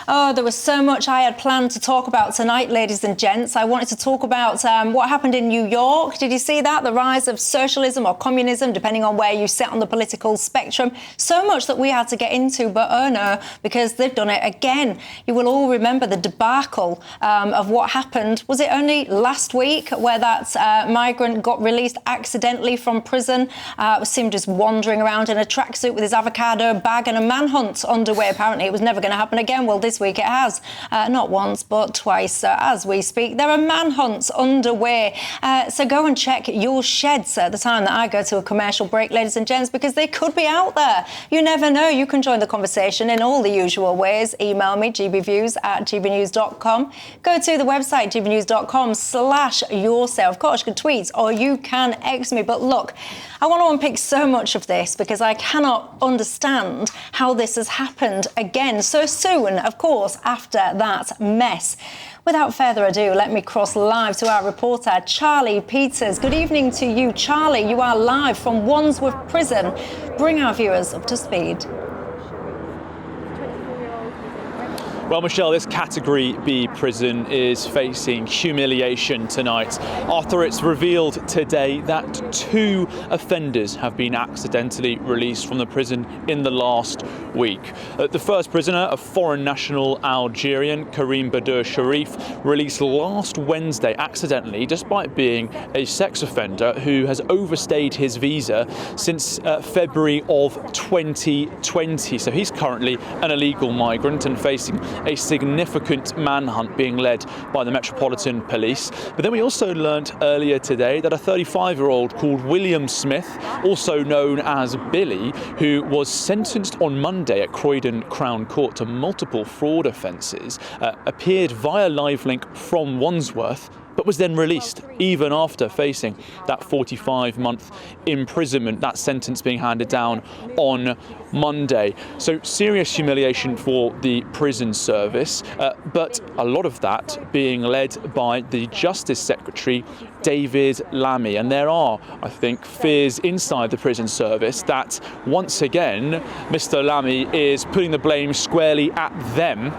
Oh, there was so much I had planned to talk about tonight, ladies and gents. I wanted to talk about what happened in New York. Did you see that? The rise of socialism or communism, depending on where you sit on the political spectrum. So much that we had to get into, but oh no, because they've done it again. You will all remember the debacle of what happened. Was it only last week where that migrant got released accidentally from prison? Was seen just wandering around in a tracksuit with his avocado bag and a manhunt underway. Apparently it was never going to happen again. Well, this week it has. Not once, but twice as we speak. There are manhunts underway. So go and check your sheds at the time that I go to a commercial break, ladies and gents, because they could be out there. You never know. You can join the conversation in all the usual ways. Email me, gbviews@gbnews.com. Go to the website, gbnews.com/yourself. Of course, you can tweet or you can X me. But look, I want to unpick so much of this because I cannot understand how this has happened again so soon, of course, after that mess. Without further ado, let me cross live to our reporter, Charlie Peters. Good evening to you, Charlie. You are live from Wandsworth Prison. Bring our viewers up to speed. Well, Michelle, this Category B prison is facing humiliation tonight after it's revealed today that 2 offenders have been accidentally released from the prison in the last week. The first prisoner, a foreign national Algerian, Karim Bader Sharif, released last Wednesday accidentally, despite being a sex offender who has overstayed his visa since February of 2020. So he's currently an illegal migrant and facing a significant manhunt being led by the Metropolitan Police. But then we also learnt earlier today that a 35-year-old called William Smith, also known as Billy, who was sentenced on Monday at Croydon Crown Court to multiple fraud offences, appeared via live link from Wandsworth, but was then released even after facing that 45-month imprisonment, that sentence being handed down on Monday. So serious humiliation for the prison service, but a lot of that being led by the Justice Secretary, David Lammy. And there are, I think, fears inside the prison service that once again, Mr. Lammy is putting the blame squarely at them,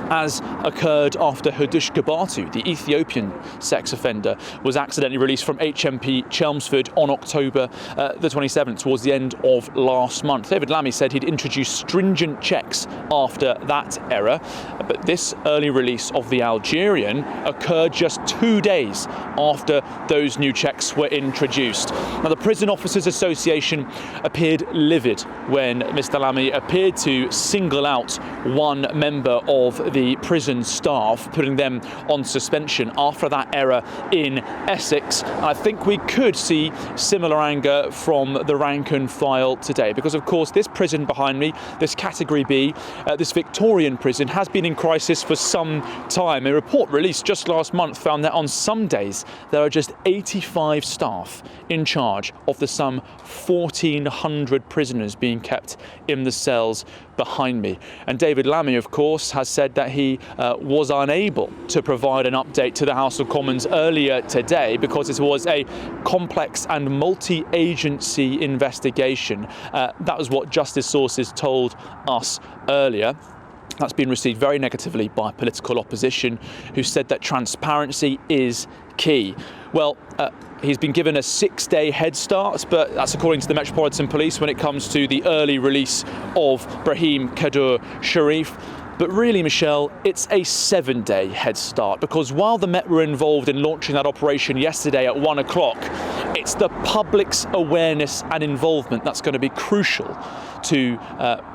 as occurred after Hadush Gabatu, the Ethiopian sex offender, was accidentally released from HMP Chelmsford on October the 27th, towards the end of last month. David Lammy said he'd introduced stringent checks after that error, but this early release of the Algerian occurred just 2 days after those new checks were introduced. Now, the Prison Officers Association appeared livid when Mr. Lammy appeared to single out one member of the prison staff, putting them on suspension after that error in Essex. I think we could see similar anger from the rank and file today, because of course this prison behind me, this Category B, this Victorian prison, has been in crisis for some time. A report released just last month found that on some days there are just 85 staff in charge of the some 1,400 prisoners being kept in the cells behind me. And David Lammy, of course, has said that he was unable to provide an update to the House of Commons earlier today because it was a complex and multi-agency investigation. That was what justice sources told us earlier. That's been received very negatively by political opposition, who said that transparency is key. Well, he's been given a 6-day head start, but that's according to the Metropolitan Police when it comes to the early release of Brahim Kadur Sharif. But really, Michelle, it's a 7-day head start, because while the Met were involved in launching that operation yesterday at 1 o'clock, it's the public's awareness and involvement that's going to be crucial to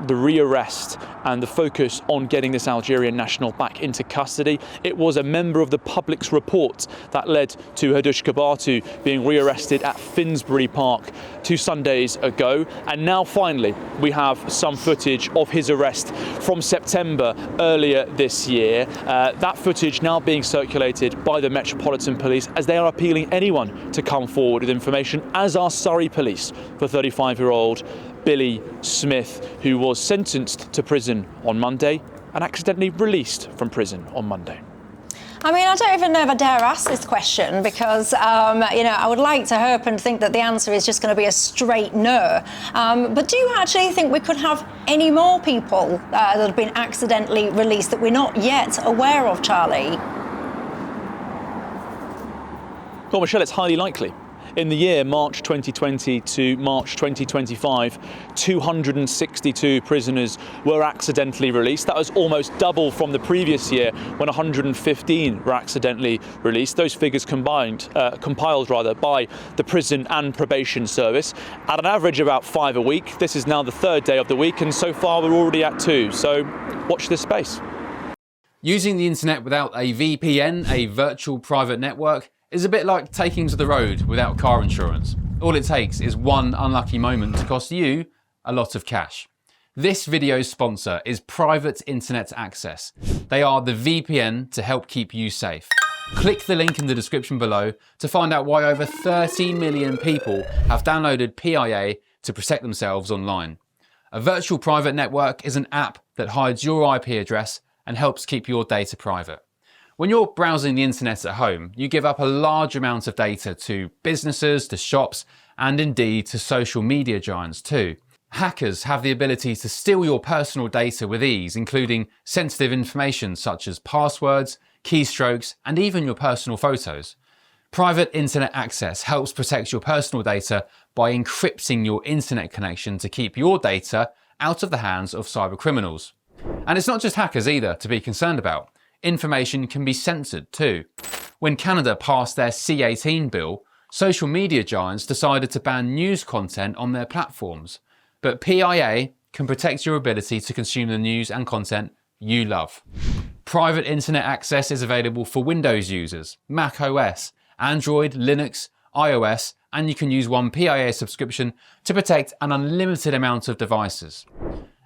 the rearrest and the focus on getting this Algerian national back into custody. It was a member of the public's report that led to Hadush Gabatu being rearrested at Finsbury Park 2 Sundays ago. And now finally, we have some footage of his arrest from September earlier this year. That footage now being circulated by the Metropolitan Police, as they are appealing anyone to come forward with information, as are Surrey Police for 35-year-old Billy Smith, who was sentenced to prison on Monday and accidentally released from prison on Monday. I mean, I don't even know if I dare ask this question because, I would like to hope and think that the answer is just going to be a straight no. But do you actually think we could have any more people that have been accidentally released that we're not yet aware of, Charlie? Well, Michelle, it's highly likely. In the year March 2020 to March 2025, 262 prisoners were accidentally released. That was almost double from the previous year when 115 were accidentally released. Those figures compiled by the Prison and Probation Service at an average of about 5 a week. This is now the third day of the week, and so far we're already at 2. So watch this space. Using the internet without a VPN, a virtual private network, is a bit like taking to the road without car insurance. All it takes is one unlucky moment to cost you a lot of cash. This video's sponsor is Private Internet Access. They are the VPN to help keep you safe. Click the link in the description below to find out why over 30 million people have downloaded PIA to protect themselves online. A virtual private network is an app that hides your IP address and helps keep your data private. When you're browsing the internet at home, you give up a large amount of data to businesses, to shops, and indeed to social media giants too. Hackers have the ability to steal your personal data with ease, including sensitive information such as passwords, keystrokes, and even your personal photos. Private Internet Access helps protect your personal data by encrypting your internet connection to keep your data out of the hands of cyber criminals. And it's not just hackers either to be concerned about. Information can be censored too. When Canada passed their C-18 bill, social media giants decided to ban news content on their platforms. But PIA can protect your ability to consume the news and content you love. Private Internet Access is available for Windows users, Mac OS, Android, Linux, iOS, and you can use one PIA subscription to protect an unlimited amount of devices.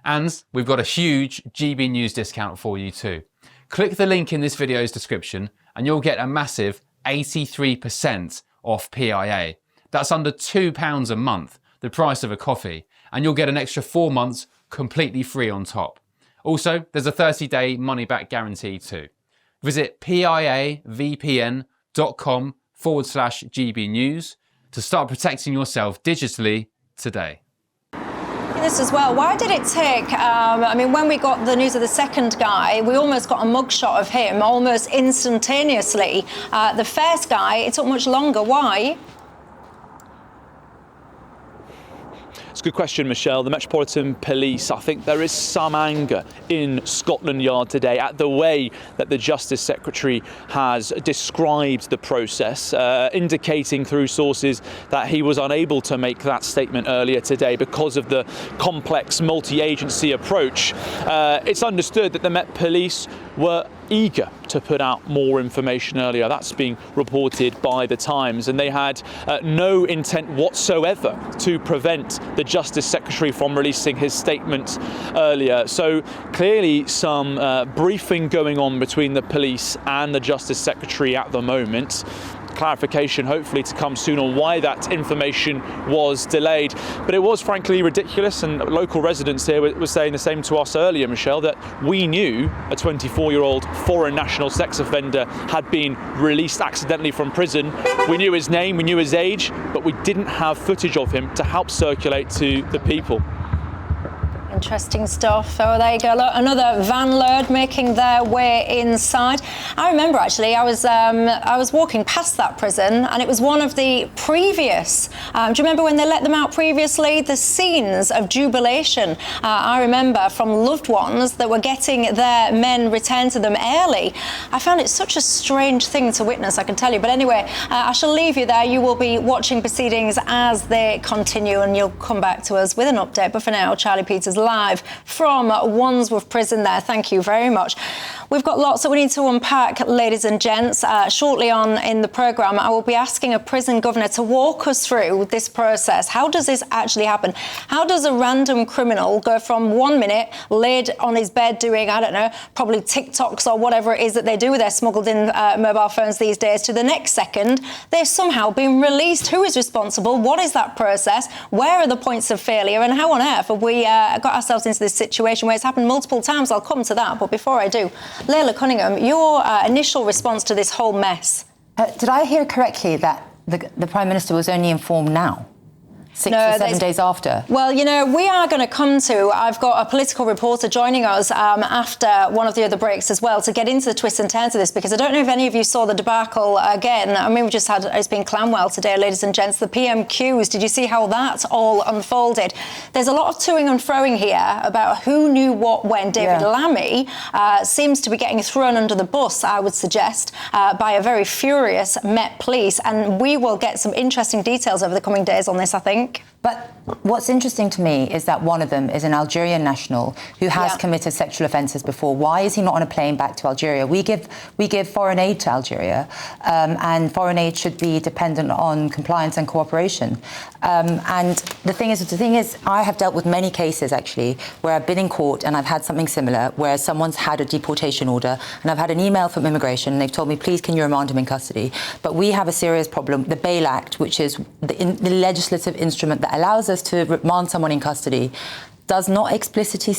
And we've got a huge GB News discount for you too. Click the link in this video's description and you'll get a massive 83% off PIA. That's under £2 a month, the price of a coffee, and you'll get an extra 4 months completely free on top. Also, there's a 30-day money-back guarantee too. Visit piavpn.com/GB News to start protecting yourself digitally today. This as well. Why did it take, when we got the news of the second guy, we almost got a mugshot of him almost instantaneously. The first guy, it took much longer. Why? It's a good question, Michelle. The Metropolitan Police, I think there is some anger in Scotland Yard today at the way that the Justice Secretary has described the process, indicating through sources that he was unable to make that statement earlier today because of the complex multi-agency approach. It's understood that the Met Police were eager to put out more information earlier. That's being reported by the Times, and they had no intent whatsoever to prevent the Justice Secretary from releasing his statement earlier. So clearly some briefing going on between the police and the Justice Secretary at the moment. Clarification hopefully to come soon on why that information was delayed. But it was frankly ridiculous, and local residents here were saying the same to us earlier, Michelle, that we knew a 24-year-old foreign national sex offender had been released accidentally from prison. We knew his name, we knew his age, but we didn't have footage of him to help circulate to the people. Interesting stuff. Oh, there you go. Look, another van load making their way inside. I remember actually, I was walking past that prison, and it was one of the previous. Do you remember when they let them out previously? The scenes of jubilation. I remember from loved ones that were getting their men returned to them early. I found it such a strange thing to witness, I can tell you. But anyway, I shall leave you there. You will be watching proceedings as they continue, and you'll come back to us with an update. But for now, Charlie Peters live from Wandsworth Prison there. Thank you very much. We've got lots that we need to unpack, ladies and gents. Shortly on in the programme, I will be asking a prison governor to walk us through this process. How does this actually happen? How does a random criminal go from 1 minute laid on his bed doing, I don't know, probably TikToks or whatever it is that they do with their smuggled in mobile phones these days, to the next second they're somehow being released? Who is responsible? What is that process? Where are the points of failure? And how on earth have we got ourselves into this situation where it's happened multiple times? I'll come to that. But before I do, Leila Cunningham, your initial response to this whole mess? Did I hear correctly that the Prime Minister was only informed now? 6 or 7 days after? Well, you know, we are going to come to, I've got a political reporter joining us after one of the other breaks as well to get into the twists and turns of this, because I don't know if any of you saw the debacle again. I mean, we just had, it's been Clanwell today, ladies and gents, the PMQs. Did you see how that all unfolded? There's a lot of toing and froing here about who knew what when. David Lammy seems to be getting thrown under the bus, I would suggest, by a very furious Met Police. And we will get some interesting details over the coming days on this, I think. But what's interesting to me is that one of them is an Algerian national who has committed sexual offences before. Why is he not on a plane back to Algeria? We give foreign aid to Algeria, and foreign aid should be dependent on compliance and cooperation. And the thing is, I have dealt with many cases actually where I've been in court and I've had something similar, where someone's had a deportation order, and I've had an email from immigration and they've told me, please, can you remand him in custody? But we have a serious problem. The Bail Act, which is the legislative instrument that allows us to remand someone in custody, does not explicitly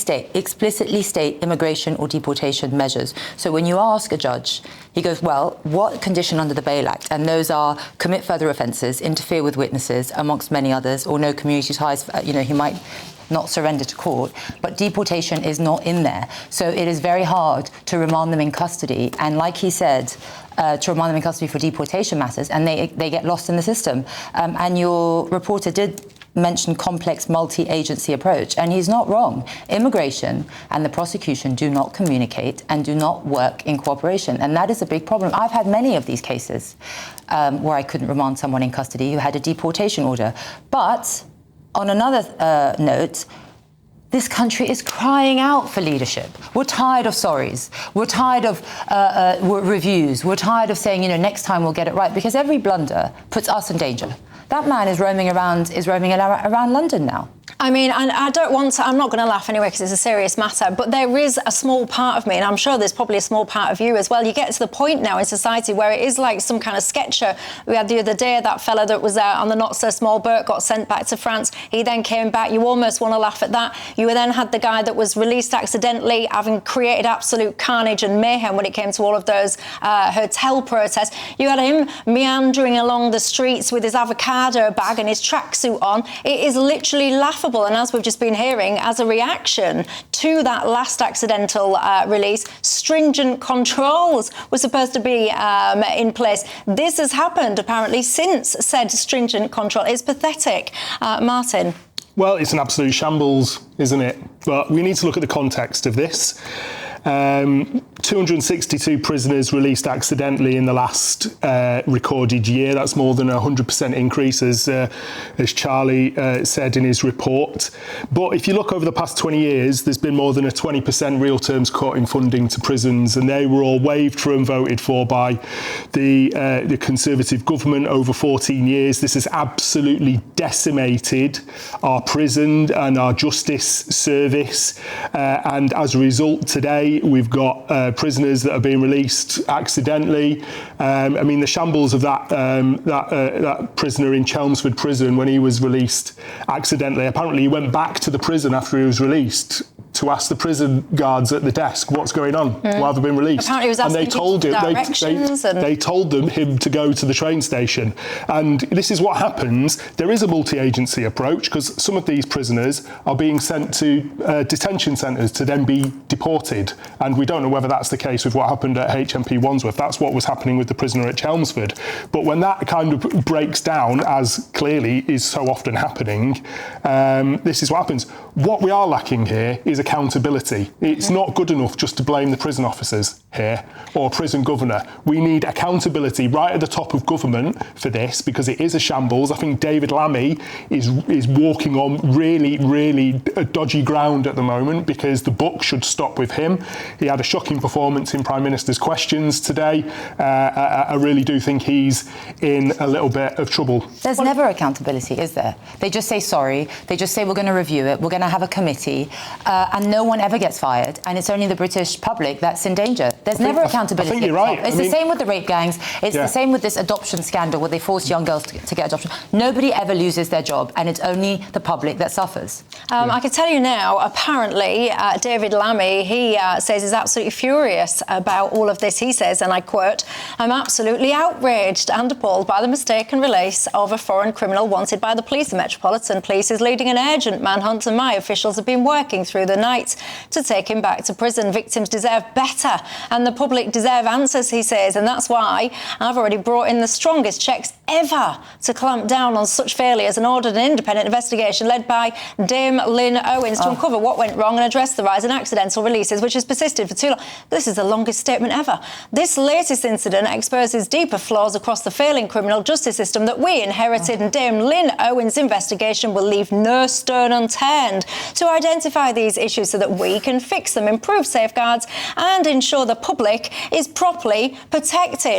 state immigration or deportation measures. So when you ask a judge, he goes, well, what condition under the Bail Act? And those are commit further offences, interfere with witnesses, amongst many others, or no community ties, he might not surrender to court, but deportation is not in there. So it is very hard to remand them in custody. And like he said, to remand them in custody for deportation matters, and they get lost in the system. And your reporter did mention complex multi-agency approach, and he's not wrong. Immigration and the prosecution do not communicate and do not work in cooperation, and that is a big problem. I've had many of these cases where I couldn't remand someone in custody who had a deportation order. But on another note, this country is crying out for leadership. We're tired of sorries. We're tired of reviews. We're tired of saying, next time we'll get it right, because every blunder puts us in danger. That man is roaming around London now. I mean, I don't want to, I'm not going to laugh anyway because it's a serious matter, but there is a small part of me, and I'm sure there's probably a small part of you as well. You get to the point now in society where it is like some kind of sketcher. We had the other day that fella that was on the not-so-small boat got sent back to France. He then came back. You almost want to laugh at that. You then had the guy that was released accidentally, having created absolute carnage and mayhem when it came to all of those hotel protests. You had him meandering along the streets with his avocado bag and his tracksuit on. It is literally laughable. And as we've just been hearing, as a reaction to that last accidental release, stringent controls were supposed to be in place. This has happened, apparently, since said stringent control. It's pathetic. Martin? Well, it's an absolute shambles, isn't it? But we need to look at the context of this. 262 prisoners released accidentally in the last recorded year. That's more than a 100% increase, as Charlie said in his report. But if you look over the past 20 years, there's been more than a 20% real terms cut in funding to prisons, and they were all waived for and voted for by the Conservative government over 14 years. This has absolutely decimated our prison and our justice service, and as a result, today we've got prisoners that are being released accidentally. I mean, the shambles of that prisoner in Chelmsford prison when he was released accidentally. Apparently, he went back to the prison after he was released to ask the prison guards at the desk what's going on, why have they been released? Apparently he was asking they told him to go to the train station. And this is what happens. There is a multi-agency approach because some of these prisoners are being sent to detention centres to then be deported. And we don't know whether that's the case with what happened at HMP Wandsworth. That's what was happening with the prisoner at Chelmsford. But when that kind of breaks down, as clearly is so often happening, this is what happens. What we are lacking here is accountability. It's not good enough just to blame the prison officers here or prison governor. We need accountability right at the top of government for this because it is a shambles. I think David Lammy is walking on really, really dodgy ground at the moment because the book should stop with him. He had a shocking performance in Prime Minister's questions today. I really do think he's in a little bit of trouble. There's never accountability, is there? They just say sorry. They just say we're going to review it. We're going to have a committee. And and no one ever gets fired, and it's only the British public that's in danger. There's never accountability. I think you're right. It's the same with the rape gangs. It's the same with this adoption scandal where they force young girls to get adoption. Nobody ever loses their job, and it's only the public that suffers. I can tell you now, apparently, David Lammy, he says he's absolutely furious about all of this. He says, and I quote, "I'm absolutely outraged and appalled by the mistaken release of a foreign criminal wanted by the police. The Metropolitan Police is leading an urgent manhunt, and my officials have been working through the night to take him back to prison. Victims deserve better, and the public deserve answers," he says, and that's why I've already brought in the strongest checks ever to clamp down on such failures and ordered an independent investigation led by Dame Lynn Owens to uncover what went wrong and address the rise in accidental releases, which has persisted for too long. This is the longest statement ever. This latest incident exposes deeper flaws across the failing criminal justice system that we inherited, and Dame Lynn Owens' investigation will leave no stone unturned to identify these issues so that we can fix them, improve safeguards and ensure the public is properly protected.